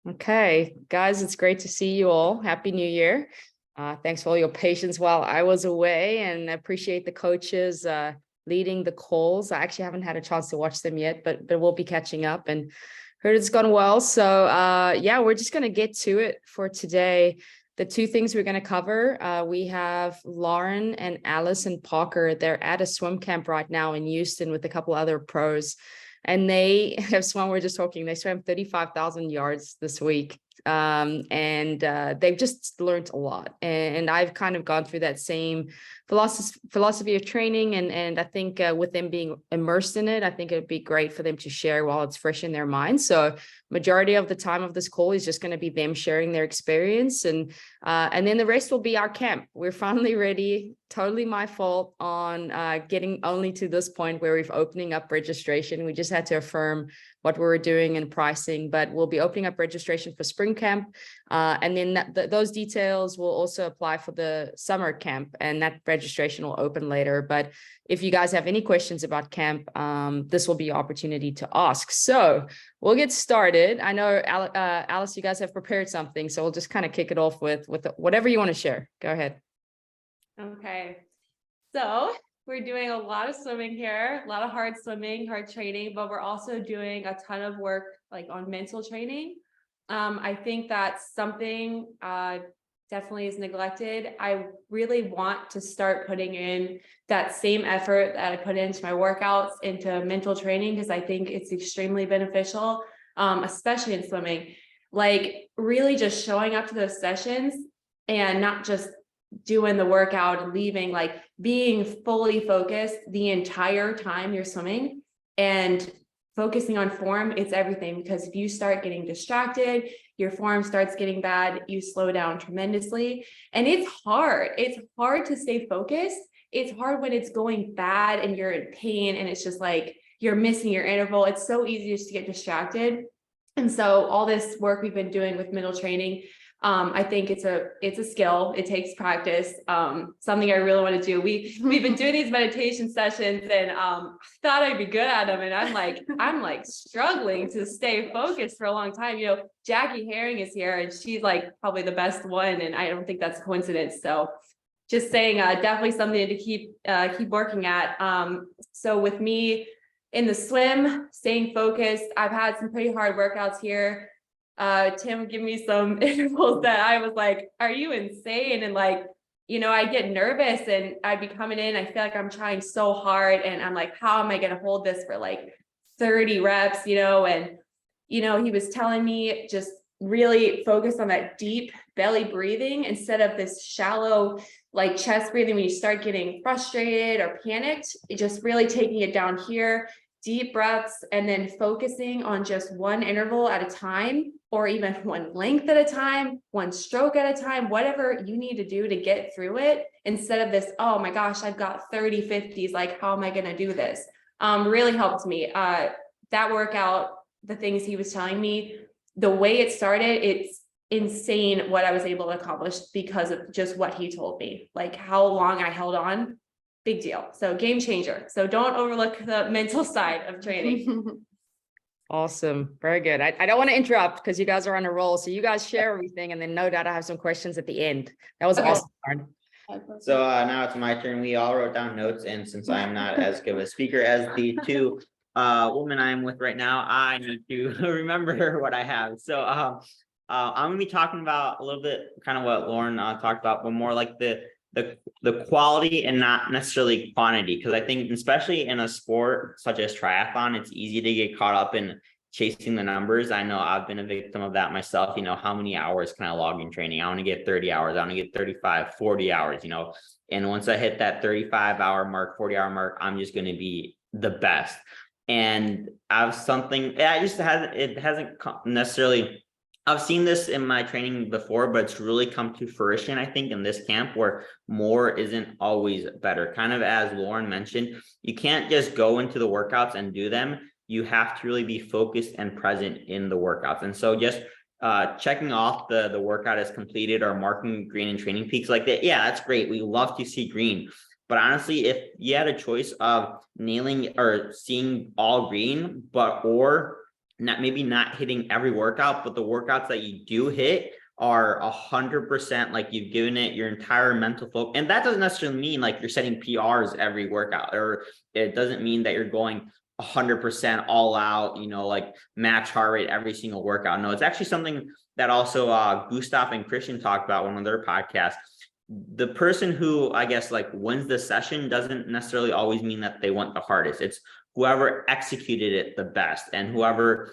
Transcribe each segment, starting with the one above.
Okay, guys, it's great to see you all. Happy New Year. Thanks for all your patience while I was away, and I appreciate the coaches leading the calls. I actually haven't had a chance to watch them yet, but we'll be catching up and heard it's gone well. So yeah, we're just going to get to it for today. The two things we're going to cover, we have Lauren and Allison Parker. They're at a swim camp right now in Houston with a couple other pros. And they have swum, we're just talking, they swam 35,000 yards this week. And they've just learned a lot. And I've kind of gone through that same philosophy of training. And I think with them being immersed in it, I think it'd be great for them to share while it's fresh in their minds. So majority of the time of this call is just going to be them sharing their experience. And then the rest will be our camp. We're finally ready. Totally my fault on getting only to this point where we're opening up registration. We just had to affirm what we were doing and pricing, but we'll be opening up registration for spring camp. And then those details will also apply for the summer camp, and that registration will open later. But if you guys have any questions about camp, this will be your opportunity to ask. So we'll get started. I know, Alice, you guys have prepared something, so we'll just kind of kick it off with whatever you want to share. Go ahead. Okay, so we're doing a lot of swimming here, a lot of hard swimming, hard training, but we're also doing a ton of work like on mental training. I think that's something definitely is neglected. I really want to start putting in that same effort that I put into my workouts into mental training, because I think it's extremely beneficial, especially in swimming. Like really just showing up to those sessions and not just doing the workout and leaving, like being fully focused the entire time you're swimming and focusing on form. It's everything, because if you start getting distracted, your form starts getting bad, you slow down tremendously. And it's hard to stay focused. It's hard when it's going bad and you're in pain and it's just like you're missing your interval. It's so easy just to get distracted. And so all this work we've been doing with mental training, I think it's a skill. It takes practice. Something I really want to do. We've been doing these meditation sessions, and thought I'd be good at them. And I'm like struggling to stay focused for a long time. You know, Jackie Herring is here, and she's like probably the best one, and I don't think that's a coincidence. So just saying, definitely something to keep working at. So with me in the swim, staying focused, I've had some pretty hard workouts here. Tim would give me some intervals that I was like, are you insane? And like, you know, I get nervous and I'd be coming in, I feel like I'm trying so hard and I'm like, how am I going to hold this for like 30 reps, you know? And, you know, he was telling me just really focus on that deep belly breathing instead of this shallow, like chest breathing. When you start getting frustrated or panicked, just really taking it down here, deep breaths, and then focusing on just one interval at a time, or even one length at a time, one stroke at a time, whatever you need to do to get through it, instead of this, oh my gosh, I've got 30 50s, like, how am I going to do this? Really helped me. That workout, the things he was telling me, the way it started, it's insane what I was able to accomplish because of just what he told me, like how long I held on. Big deal. So game changer. So don't overlook the mental side of training. Awesome. Very good. I don't want to interrupt because you guys are on a roll. So you guys share everything, and then no doubt I have some questions at the end. That was awesome. So now it's my turn. We all wrote down notes, and since I'm not as good of a speaker as the two women I'm with right now, I need to remember what I have. So I'm gonna be talking about a little bit kind of what Lauren talked about, but more like the quality and not necessarily quantity, because I think especially in a sport such as triathlon, it's easy to get caught up in chasing the numbers. I know I've been a victim of that myself. You know, how many hours can I log in training? I want to get 30 hours. I want to get 35, 40 hours, you know, and once I hit that 35-hour mark, 40-hour mark, I'm just going to be the best. And I've something, it hasn't necessarily, I've seen this in my training before, but it's really come to fruition, I think, in this camp, where more isn't always better. Kind of as Lauren mentioned, you can't just go into the workouts and do them. You have to really be focused and present in the workouts. And so just checking off the workout as completed or marking green in Training Peaks like that, yeah, that's great. We love to see green. But honestly, if you had a choice of nailing or seeing all green, or maybe not hitting every workout, but the workouts that you do hit are 100% like you've given it your entire mental focus. And that doesn't necessarily mean like you're setting PRs every workout, or it doesn't mean that you're going 100% all out, like match heart rate every single workout. No, it's actually something that also Gustav and Christian talked about on one of their podcasts. The person who, I guess, like wins the session doesn't necessarily always mean that they went the hardest. It's whoever executed it the best, and whoever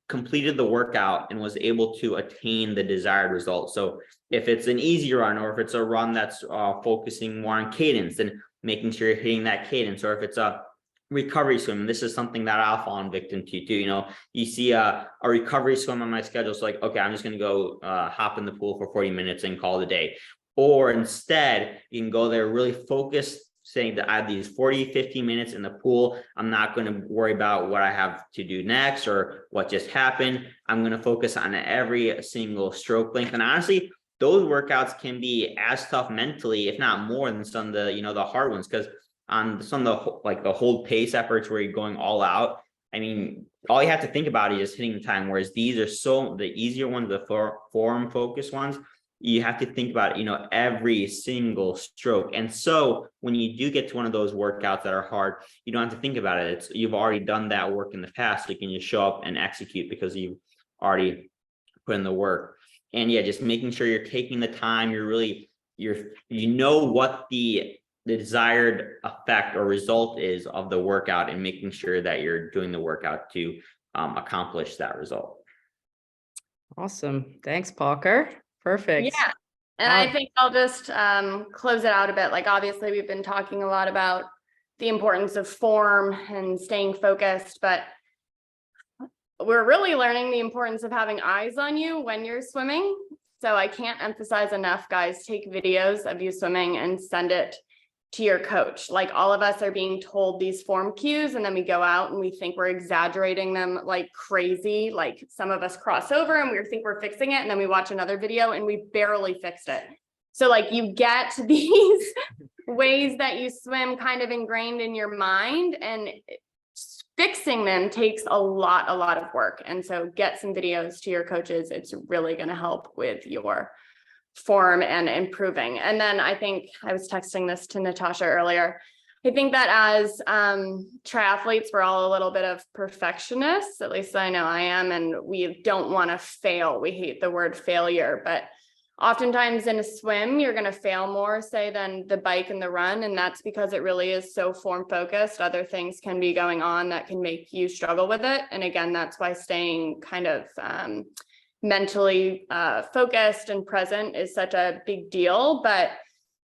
completed the workout and was able to attain the desired result. So if it's an easy run, or if it's a run that's focusing more on cadence, then making sure you're hitting that cadence, or if it's a recovery swim. This is something that I'll fall victim to too. You see a recovery swim on my schedule. So like, okay, I'm just going to go hop in the pool for 40 minutes and call it a day. Or instead, you can go there really focused, saying that I have these 40, 50 minutes in the pool. I'm not going to worry about what I have to do next or what just happened. I'm going to focus on every single stroke length. And honestly, those workouts can be as tough mentally, if not more, than some of the, the hard ones. Because on some of the like the hold pace efforts where you're going all out, I mean, all you have to think about is just hitting the time. Whereas these are the easier ones, the form focused ones, you have to think about, every single stroke. And so when you do get to one of those workouts that are hard, you don't have to think about it. You've already done that work in the past. So you can just show up and execute because you've already put in the work. And yeah, just making sure you're taking the time. What the desired effect or result is of the workout, and making sure that you're doing the workout to accomplish that result. Awesome. Thanks, Parker. Perfect. Yeah. And I think I'll just close it out a bit. Like, obviously, we've been talking a lot about the importance of form and staying focused, but we're really learning the importance of having eyes on you when you're swimming. So I can't emphasize enough, guys, take videos of you swimming and send it to your coach. Like, all of us are being told these form cues, and then we go out and we think we're exaggerating them like crazy. Like, some of us cross over and we think we're fixing it, and then we watch another video and we barely fixed it. So like, you get these ways that you swim kind of ingrained in your mind, and fixing them takes a lot of work. And so get some videos to your coaches. It's really going to help with your form and improving. And then I think I was texting this to Natasha earlier. I think that as triathletes, we're all a little bit of perfectionists. At least I know I am, and we don't want to fail. We hate the word failure, but oftentimes in a swim, you're going to fail more, say, than the bike and the run. And that's because it really is so form focused. Other things can be going on that can make you struggle with it. And again, that's why staying kind of mentally focused and present is such a big deal. But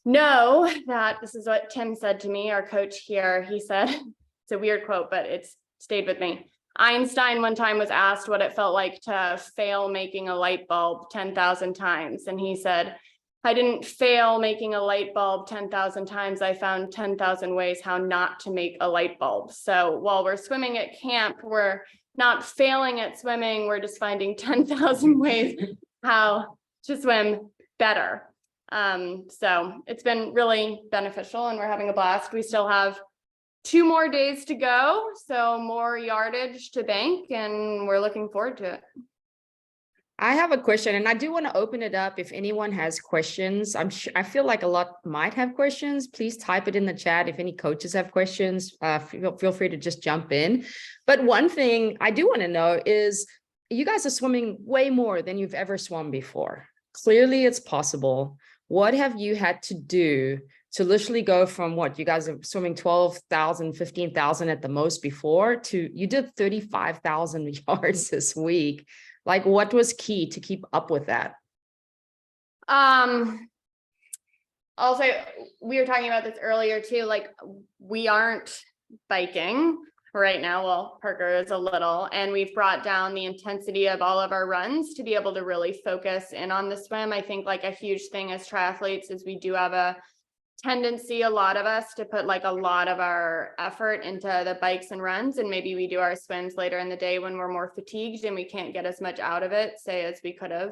know that this is what Tim said to me, our coach here. He said, it's a weird quote, but it's stayed with me. Einstein one time was asked what it felt like to fail making a light bulb 10,000 times. And he said, I didn't fail making a light bulb 10,000 times. I found 10,000 ways how not to make a light bulb. So while we're swimming at camp, we're not failing at swimming. We're just finding 10,000 ways how to swim better. So it's been really beneficial, and we're having a blast. We still have 2 more days to go, so more yardage to bank, and we're looking forward to it. I have a question, and I do want to open it up if anyone has questions. I feel like a lot might have questions. Please type it in the chat. If any coaches have questions, feel free to just jump in. But one thing I do want to know is, you guys are swimming way more than you've ever swum before. Clearly, it's possible. What have you had to do to literally go from what you guys are swimming 12,000, 15,000 at the most before, to you did 35,000 yards this week? Like, what was key to keep up with that? I'll say, we were talking about this earlier too. Like, we aren't biking right now. Well, Parker is a little, and we've brought down the intensity of all of our runs to be able to really focus in on the swim. I think like a huge thing as triathletes is we do have a tendency, a lot of us, to put like a lot of our effort into the bikes and runs, and maybe we do our swims later in the day when we're more fatigued and we can't get as much out of it, say, as we could have.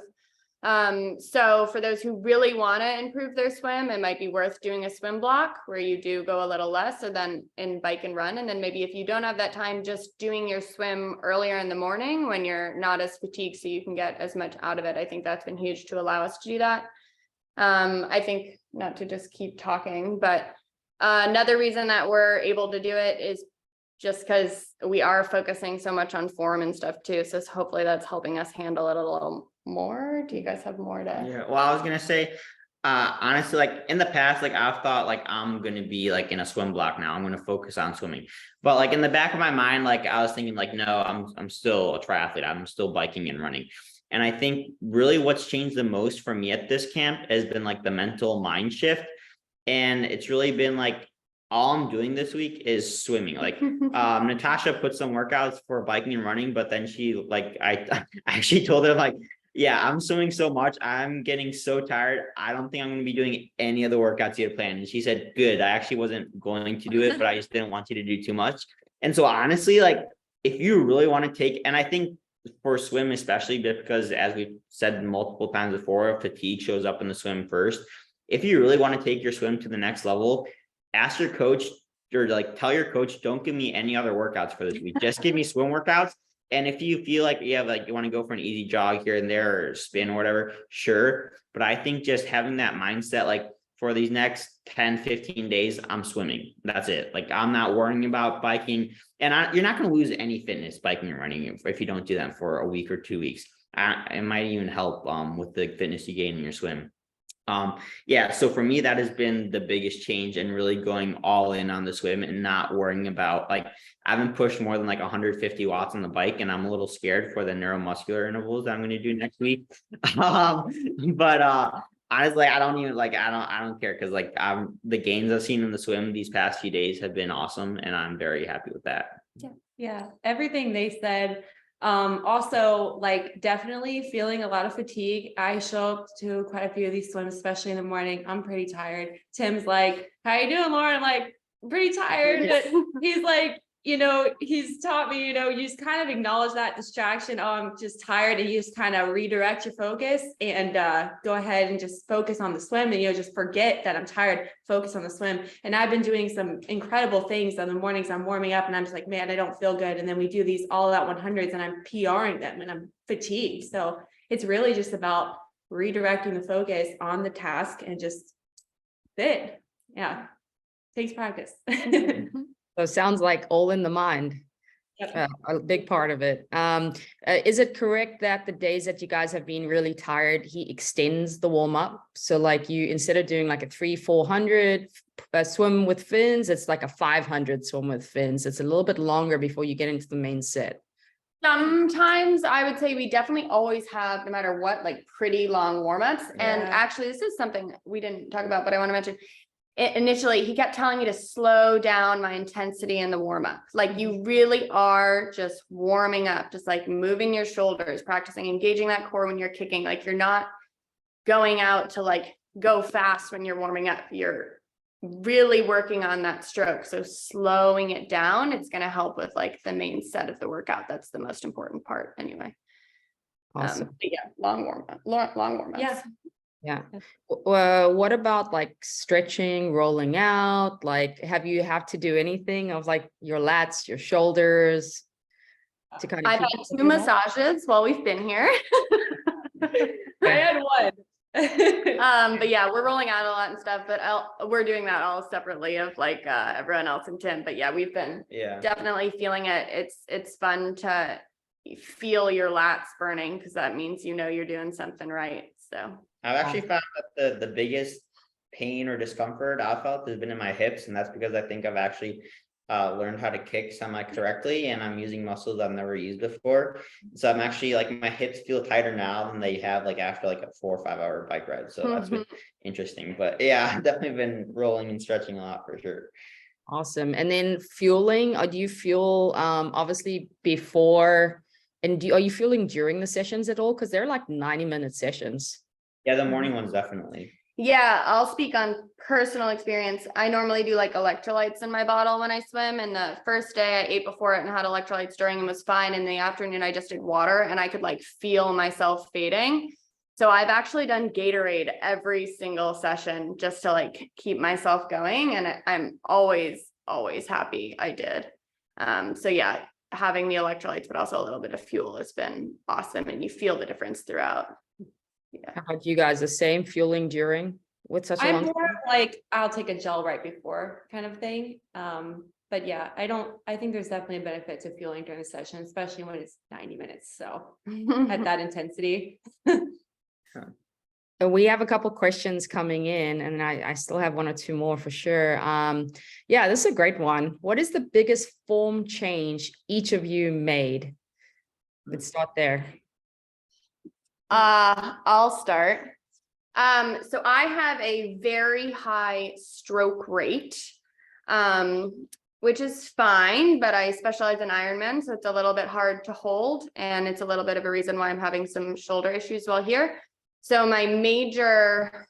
So for those who really want to improve their swim, it might be worth doing a swim block where you do go a little less, so then in bike and run. And then maybe if you don't have that time, just doing your swim earlier in the morning when you're not as fatigued, so you can get as much out of it. I think that's been huge to allow us to do that. I think, not to just keep talking, but another reason that we're able to do it is just because we are focusing so much on form and stuff too. So hopefully that's helping us handle it a little more. Do you guys have more to? Yeah, well, I was gonna say, honestly, like in the past, like I've thought like I'm gonna be like in a swim block now. I'm gonna focus on swimming. But like in the back of my mind, like I was thinking like, no, I'm still a triathlete. I'm still biking and running. And I think really what's changed the most for me at this camp has been like the mental mind shift. And it's really been like all I'm doing this week is swimming. Like Natasha put some workouts for biking and running, but then she like I actually told her like, yeah, I'm swimming so much. I'm getting so tired. I don't think I'm going to be doing any of the workouts you had planned. And she said, good. I actually wasn't going to do it, but I just didn't want you to do too much. And so honestly, like if you really want to take, and I think for swim, especially because as we've said multiple times before, fatigue shows up in the swim first. If you really want to take your swim to the next level, ask your coach or like tell your coach, don't give me any other workouts for this week. Just give me swim workouts. And if you feel like you have like you want to go for an easy jog here and there or spin or whatever, sure. But I think just having that mindset, like for these next 10, 15 days, I'm swimming. That's it. Like I'm not worrying about biking. And you're not going to lose any fitness biking and running if you don't do that for a week or 2 weeks. It might even help with the fitness you gain in your swim. Yeah, so for me, that has been the biggest change and really going all in on the swim and not worrying about like I haven't pushed more than like 150 watts on the bike, and I'm a little scared for the neuromuscular intervals that I'm going to do next week. But honestly, I don't even like I don't care because like the gains I've seen in the swim these past few days have been awesome, and I'm very happy with that. Yeah, everything they said. Also like definitely feeling a lot of fatigue. I show up to quite a few of these swims, especially in the morning. I'm pretty tired. Tim's like, how you doing, Lauren? I'm like, I'm pretty tired, but he's like, he's taught me, you just kind of acknowledge that distraction. Oh, I'm just tired. And you just kind of redirect your focus and go ahead and just focus on the swim, and just forget that I'm tired, focus on the swim. And I've been doing some incredible things in the mornings. I'm warming up and I'm just like, man, I don't feel good. And then we do these all out 100s and I'm PRing them and I'm fatigued. So it's really just about redirecting the focus on the task and just fit. Yeah. Takes practice. So it sounds like all in the mind. Yep. A big part of it. Is it correct that the days that you guys have been really tired, he extends the warm up? So like you, instead of doing like a 300-400 swim with fins, it's like a 500 swim with fins. It's a little bit longer before you get into the main set. Sometimes I would say we definitely always have, no matter what, like pretty long warm-ups. And actually, this is something we didn't talk about, but I want to mention. Initially, he kept telling me to slow down my intensity in the warm-up. Like you really are just warming up, just like moving your shoulders, practicing engaging that core when you're kicking. Like you're not going out to like go fast when you're warming up. You're really working on that stroke. So slowing it down, it's going to help with like the main set of the workout. That's the most important part anyway. Awesome. But yeah, long warm-ups. Yeah. What about like stretching, rolling out? Like, have you to do anything of like your lats, your shoulders to kind of? I've had 2 massages while we've been here. I had one. But yeah, we're rolling out a lot and stuff, but we're doing that all separately of like everyone else and Tim. But yeah, we've been definitely feeling it. It's fun to feel your lats burning because that means you're doing something right. So I've actually found that the biggest pain or discomfort I've felt has been in my hips, and that's because I think I've actually learned how to kick semi-correctly, and I'm using muscles I've never used before. So I'm actually like my hips feel tighter now than they have like after like a 4 or 5 hour bike ride. So that's been interesting. But yeah, I've definitely been rolling and stretching a lot for sure. Awesome. And then fueling, do you fuel obviously before, and are you fueling during the sessions at all? Because they're like 90-minute sessions. Yeah, the morning ones definitely. Yeah, I'll speak on personal experience. I normally do like electrolytes in my bottle when I swim. And the first day I ate before it and had electrolytes during and was fine. In the afternoon, I just did water and I could like feel myself fading. So I've actually done Gatorade every single session just to like keep myself going. And I'm always happy I did. So yeah, having the electrolytes, but also a little bit of fuel has been awesome. And you feel the difference throughout. Yeah. How about you guys? The same fueling during with such a I'm long more time? like, I'll take a gel right before kind of thing. But yeah, I think there's definitely a benefit to fueling during the session, especially when it's 90 minutes. So at that intensity. And we have a couple questions coming in, and I still have one or two more for sure. Yeah, this is a great one. What is the biggest form change each of you made? Let's start there. I'll start. So I have a very high stroke rate, which is fine, but I specialize in Ironman, so it's a little bit hard to hold, and it's a little bit of a reason why I'm having some shoulder issues while here. So my major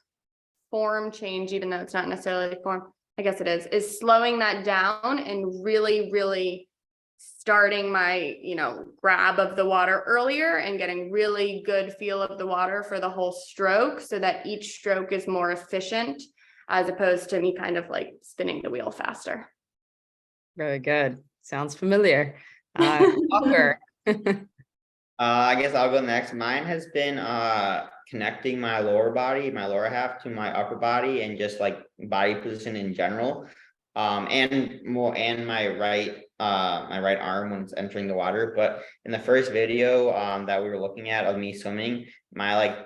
form change, even though it's not necessarily form, I guess it is slowing that down and really starting my, grab of the water earlier and getting really good feel of the water for the whole stroke so that each stroke is more efficient as opposed to me kind of like spinning the wheel faster. Very good. Sounds familiar. Walker. I guess I'll go next. Mine has been connecting my lower body, my lower half to my upper body and just like body position in general. And my right arm when it's entering the water. But in the first video that we were looking at of me swimming, my like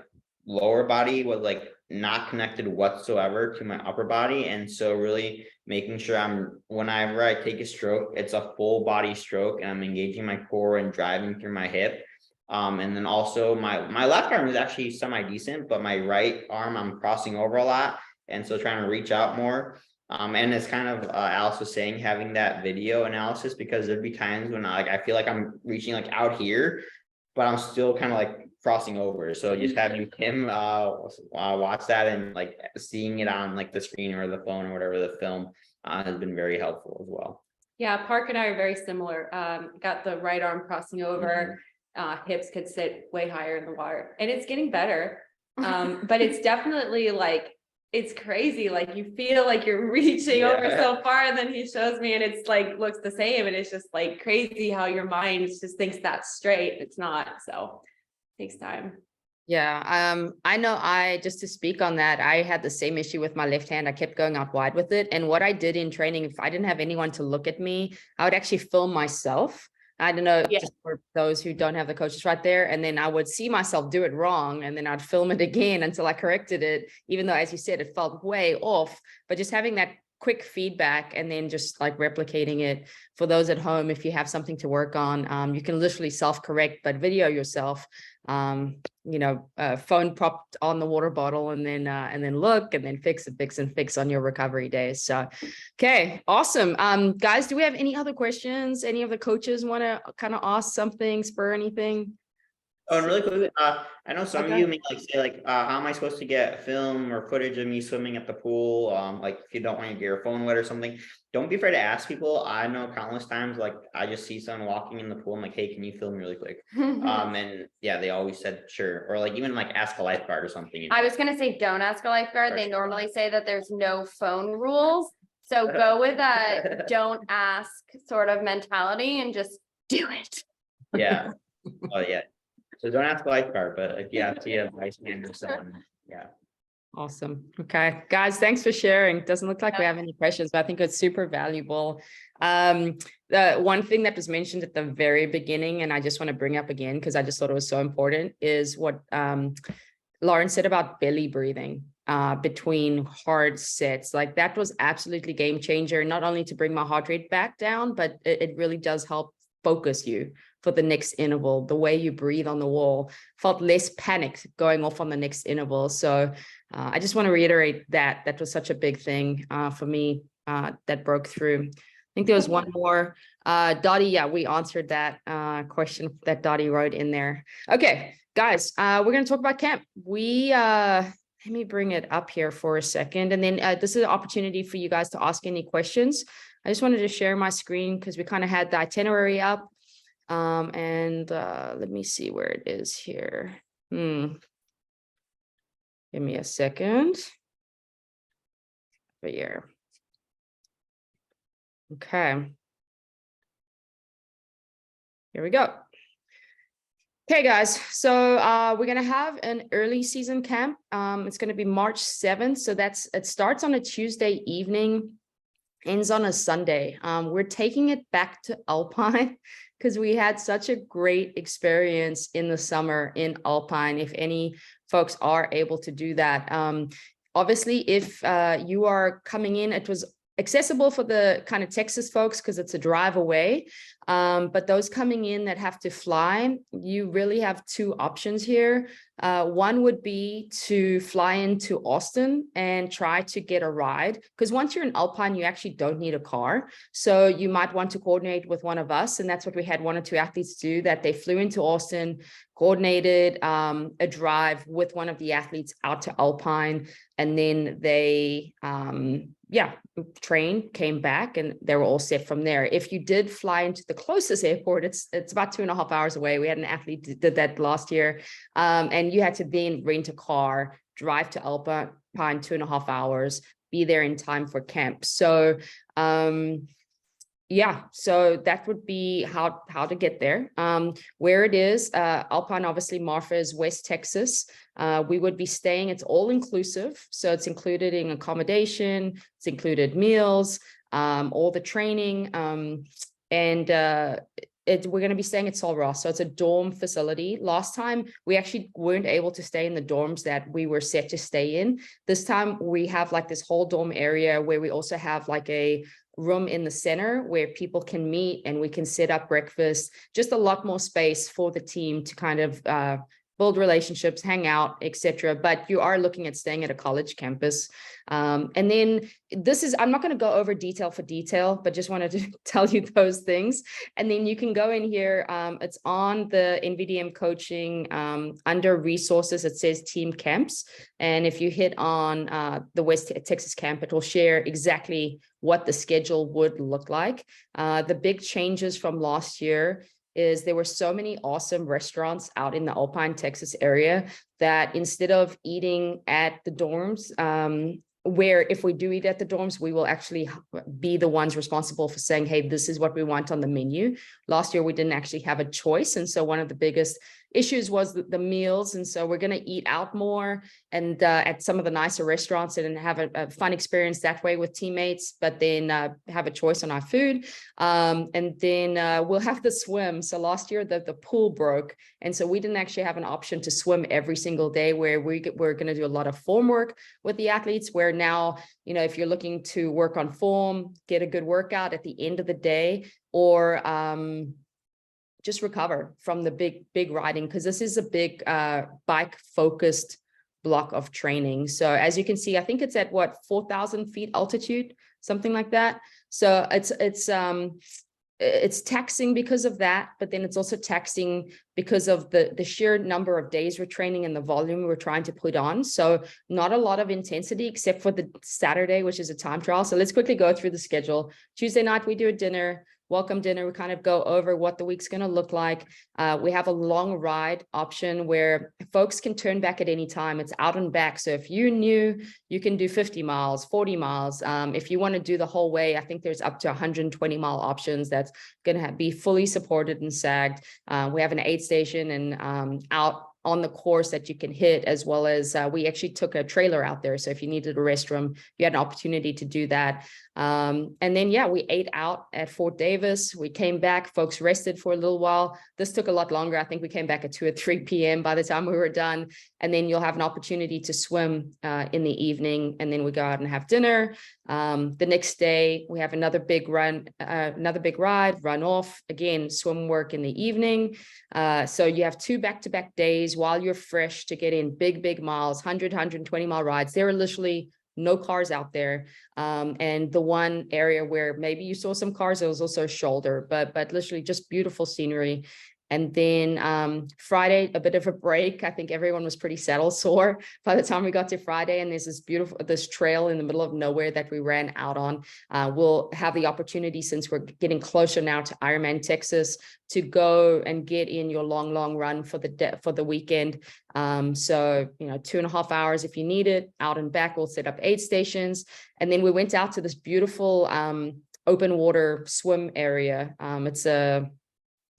lower body was like not connected whatsoever to my upper body. And so really making sure whenever I take a stroke, it's a full body stroke and I'm engaging my core and driving through my hip. And then also my left arm is actually semi-decent, but my right arm, I'm crossing over a lot. And so trying to reach out more. And it's kind of Alice was saying, having that video analysis, because there'd be times when I feel like I'm reaching like out here, but I'm still kind of like crossing over. So just having him watch that and like seeing it on like the screen or the phone or whatever, the film has been very helpful as well. Yeah, Park and I are very similar. Got the right arm crossing over, hips could sit way higher in the water, and it's getting better. But it's definitely like, it's crazy. Like you feel like you're reaching over so far, and then he shows me and it's like, looks the same. And it's just like crazy how your mind just thinks that's straight. It's not. So it takes time. Yeah, I know just to speak on that, I had the same issue with my left hand. I kept going out wide with it. And what I did in training, if I didn't have anyone to look at me, I would actually film myself. I don't know, just for those who don't have the coaches right there. And then I would see myself do it wrong. And then I'd film it again until I corrected it, even though, as you said, it felt way off. But just having that quick feedback and then just like replicating it for those at home, if you have something to work on, you can literally self-correct, but video yourself, phone propped on the water bottle and then look and then fix on your recovery days. So, okay, awesome. Guys, do we have any other questions? Any of the coaches want to kind of ask something, spur anything? Oh, and really quickly, I know some of you may like say like, how am I supposed to get film or footage of me swimming at the pool? Like if you don't want to get your phone wet or something, don't be afraid to ask people. I know countless times, like I just see someone walking in the pool. I'm like, hey, can you film really quick? And yeah, they always said sure. Or like even like ask a lifeguard or something. I was gonna say, don't ask a lifeguard. They normally say that there's no phone rules. So go with a don't ask sort of mentality and just do it. Yeah. Oh yeah. So don't ask a lifeguard, but if you have to see a vice man or someone, yeah. Awesome. Okay, guys, thanks for sharing. Doesn't look like we have any questions, but I think it's super valuable. The one thing that was mentioned at the very beginning, and I just want to bring up again, because I just thought it was so important, is what Lauren said about belly breathing between hard sets. Like that was absolutely game changer, not only to bring my heart rate back down, but it really does help focus you for the next interval. The way you breathe on the wall, felt less panicked going off on the next interval. So I just want to reiterate that was such a big thing for me that broke through. I think there was one more. Dottie, yeah, we answered that question that Dottie wrote in there. Okay, guys, we're going to talk about camp. Let me bring it up here for a second. And then this is an opportunity for you guys to ask any questions. I just wanted to share my screen because we kind of had the itinerary up. And let me see where it is here. Give me a second. Over here. Okay. Here we go. Okay, guys, so we're going to have an early season camp. It's going to be March 7th. So it starts on a Tuesday evening, ends on a Sunday. We're taking it back to Alpine because we had such a great experience in the summer in Alpine. If any folks are able to do that. Obviously, if you are coming in, it was accessible for the kind of Texas folks because it's a drive away. But those coming in that have to fly, you really have two options here. One would be to fly into Austin and try to get a ride, because once you're in Alpine, you actually don't need a car. So you might want to coordinate with one of us. And that's what we had one or two athletes do, that they flew into Austin, coordinated a drive with one of the athletes out to Alpine, and then they trained, came back, and they were all set from there. If you did fly into the closest airport, it's about 2.5 hours away. We had an athlete did that last year, and you had to then rent a car, drive to Alpine 2.5 hours, be there in time for camp. So so that would be how to get there. Where it is, Alpine, obviously Marfa is West Texas. We would be staying, it's all inclusive. So it's included in accommodation, it's included meals, all the training, we're going to be staying at Sol Ross. So it's a dorm facility. Last time we actually weren't able to stay in the dorms that we were set to stay in. This time we have like this whole dorm area where we also have like a room in the center where people can meet and we can set up breakfast, just a lot more space for the team to kind of build relationships, hang out, etc. But you are looking at staying at a college campus. And then I'm not going to go over detail for detail, but just wanted to tell you those things. And then you can go in here. It's on the NVDM Coaching under resources. It says team camps. And if you hit on the West Texas camp, it will share exactly what the schedule would look like. The big changes from last year is there were so many awesome restaurants out in the Alpine, Texas area that instead of eating at the dorms, where if we do eat at the dorms, we will actually be the ones responsible for saying, hey, this is what we want on the menu. Last year, we didn't actually have a choice. And so one of the biggest issues was the meals. And so we're going to eat out more and at some of the nicer restaurants and have a fun experience that way with teammates, but then have a choice on our food. And then we'll have the swim. So last year, the pool broke. And so we didn't actually have an option to swim every single day, where we're going to do a lot of form work with the athletes, where now, you know, if you're looking to work on form, get a good workout at the end of the day, or just recover from the big riding, because this is a big bike focused block of training. So as you can see, I think it's at 4,000 feet altitude, something like that. So it's taxing because of that, but then it's also taxing because of the sheer number of days we're training and the volume we're trying to put on. So not a lot of intensity except for the Saturday, which is a time trial. So let's quickly go through the schedule. Tuesday night, we do a dinner. Welcome dinner. We kind of go over what the week's going to look like. We have a long ride option where folks can turn back at any time. It's out and back. So if you're new, you can do 50 miles, 40 miles. If you want to do the whole way, I think there's up to 120 mile options that's going to be fully supported and sagged. We have an aid station and out on the course that you can hit, as well as we actually took a trailer out there. So if you needed a restroom, you had an opportunity to do that. And then, we ate out at Fort Davis. We came back, folks rested for a little while. This took a lot longer. I think we came back at 2 or 3 p.m. by the time we were done. And then you'll have an opportunity to swim in the evening. And then we go out and have dinner. The next day, we have another big run, another big ride, run off, again, swim work in the evening. So you have 2 back-to-back days while you're fresh to get in big miles, 100, 120 mile rides. There are literally no cars out there. And the one area where maybe you saw some cars, it was also a shoulder, but literally just beautiful scenery. And then Friday, a bit of a break. I think everyone was pretty saddle sore by the time we got to Friday. And there's this trail in the middle of nowhere that we ran out on. We'll have the opportunity, since we're getting closer now to Ironman Texas, to go and get in your long run for the weekend. So, 2.5 hours if you need it, out and back. We'll set up 8 stations. And then we went out to this beautiful open water swim area.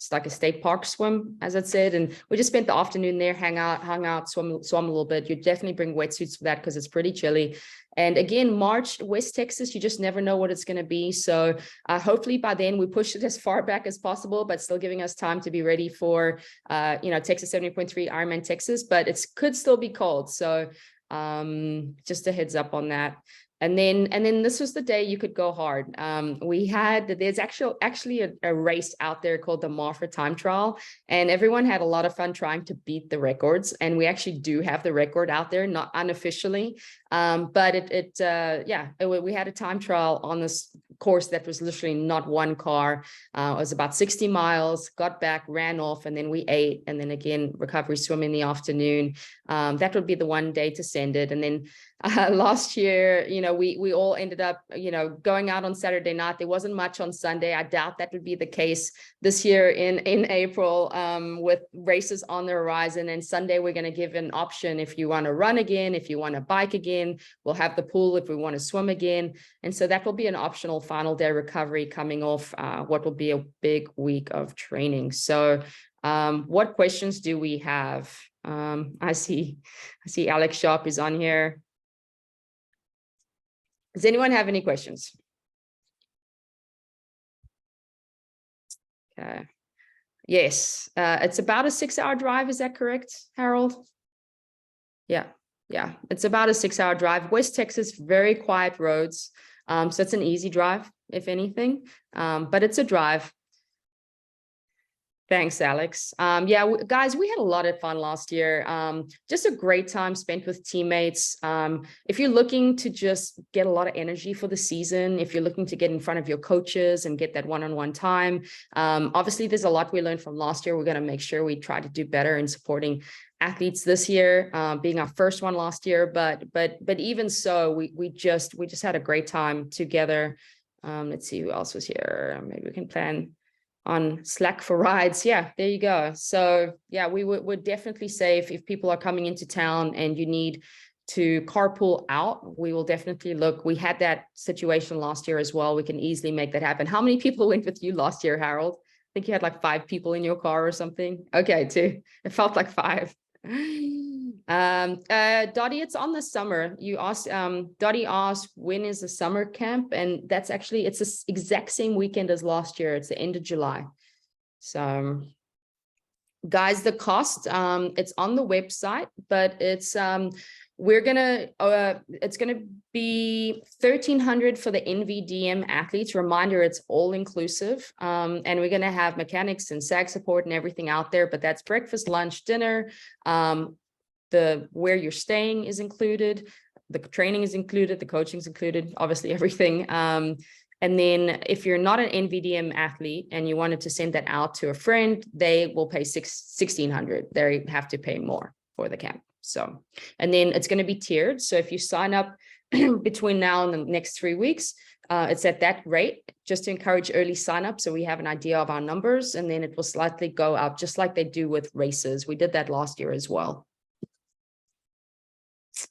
It's like a state park swim, as I said, and we just spent the afternoon there, hung out, swam a little bit. You definitely bring wetsuits for that because it's pretty chilly. And again, March, West Texas, you just never know what it's going to be. So hopefully by then we pushed it as far back as possible, but still giving us time to be ready for, Texas 70.3 Ironman Texas, but it could still be cold. So just a heads up on that. And then this was the day you could go hard. There's actually a race out there called the Marfa Time Trial, and everyone had a lot of fun trying to beat the records. And we actually do have the record out there, not unofficially, but we had a time trial on this course that was literally not one car. It was about 60 miles, got back, ran off, and then we ate, and then again, recovery swim in the afternoon. That would be the one day to send it. And then last year, we all ended up, going out on Saturday night. There wasn't much on Sunday. I doubt that would be the case this year in April, with races on the horizon. And Sunday, we're going to give an option if you want to run again, if you want to bike again. We'll have the pool if we want to swim again. And so that will be an optional final day recovery coming off what will be a big week of training. So what questions do we have? I see Alex Sharp is on here. Does anyone have any questions? Okay. Yes, it's about a 6-hour drive. Is that correct, Harold? Yeah, it's about a 6-hour drive. West Texas, very quiet roads. So it's an easy drive, if anything, but it's a drive. Thanks, Alex. Guys, we had a lot of fun last year. Just a great time spent with teammates. If you're looking to just get a lot of energy for the season, if you're looking to get in front of your coaches and get that one-on-one time, obviously there's a lot we learned from last year. We're going to make sure we try to do better in supporting athletes this year, being our first one last year. But even so, we just had a great time together. Let's see who else was here. Maybe we can plan on Slack for rides. Yeah, there you go. So yeah, we would definitely say if people are coming into town and you need to carpool out, we will definitely look. We had that situation last year as well. We can easily make that happen. How many people went with you last year, Harold? I think you had like 5 people in your car or something. Okay, 2. It felt like 5. Dottie, it's on the summer. You asked, Dottie asked, when is the summer camp? And that's actually, it's the exact same weekend as last year. It's the end of July. So guys, the cost, it's on the website, but it's, it's gonna be $1,300 for the NVDM athletes. Reminder, it's all inclusive. And we're gonna have mechanics and SAG support and everything out there, but that's breakfast, lunch, dinner. Where you're staying is included, the training is included, the coaching is included, obviously everything. And then if you're not an NVDM athlete and you wanted to send that out to a friend, they will pay $1,600. They have to pay more for the camp. So, and then it's going to be tiered. So if you sign up between now and the next 3 weeks, it's at that rate, just to encourage early sign up. So we have an idea of our numbers, and then it will slightly go up, just like they do with races. We did that last year as well.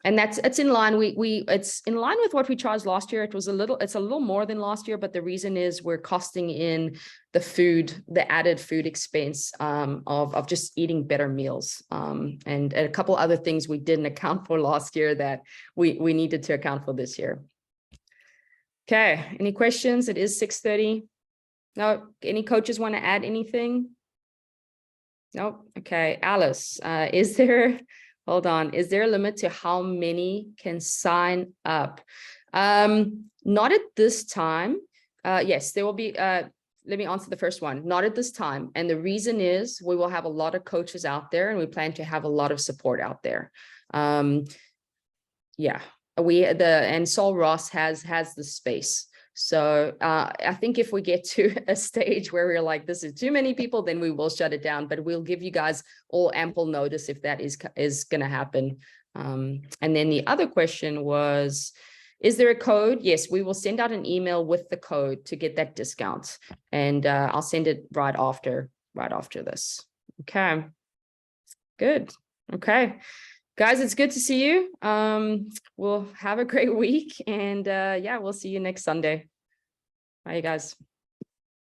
And it's in line. It's in line with what we charged last year. It's a little more than last year, but the reason is we're costing in the added food expense of just eating better meals, and a couple other things we didn't account for last year that we needed to account for this year. Okay, any questions? It is 6:30. No, any coaches want to add anything? No. Okay, Alice, hold on. Is there a limit to how many can sign up? Not at this time. Yes, there will be, let me answer the first one. Not at this time. And the reason is we will have a lot of coaches out there, and we plan to have a lot of support out there. Yeah, and Sol Ross has the space. So I think if we get to a stage where we're like, this is too many people, then we will shut it down, but we'll give you guys all ample notice if that is going to happen. And then the other question was, is there a code? Yes, we will send out an email with the code to get that discount, and I'll send it right after this. Okay, good. Okay, guys, it's good to see you. We'll have a great week, and yeah, we'll see you next Sunday. Bye, you guys.